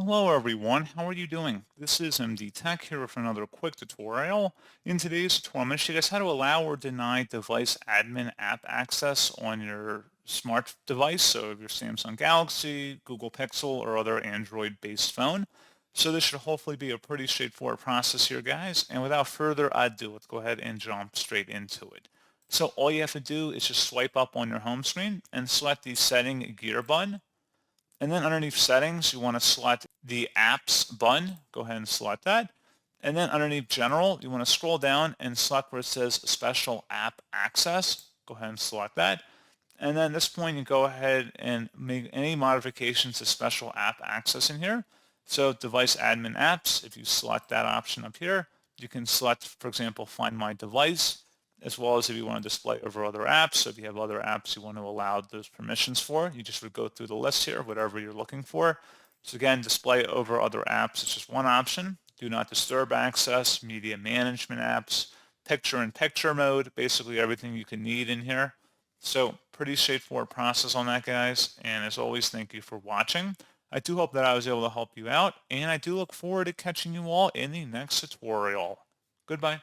Hello everyone, how are you doing? This is MD Tech here with another quick tutorial. In today's tutorial, I'm going to show you guys how to allow or deny device admin app access on your smart device, so your Samsung Galaxy, Google Pixel, or other Android-based phone. So this should hopefully be a pretty straightforward process here, guys. And without further ado, let's go ahead and jump straight into it. So all you have to do is just swipe up on your home screen and select the Setting Gear button. And then underneath settings, you want to select the apps button. Go ahead and select that. And then underneath general, you want to scroll down and select where it says special app access. Go ahead and select that. And then at this point, you go ahead and make any modifications to special app access in here. So device admin apps, if you select that option up here, you can select, for example, find my device, as well as if you want to display over other apps. So if you have other apps you want to allow those permissions for, you just would go through the list here, whatever you're looking for. So again, display over other apps is just one option. Do not disturb access, media management apps, picture-in-picture mode, basically everything you can need in here. So pretty straightforward process on that, guys. And as always, thank you for watching. I do hope that I was able to help you out, and I do look forward to catching you all in the next tutorial. Goodbye.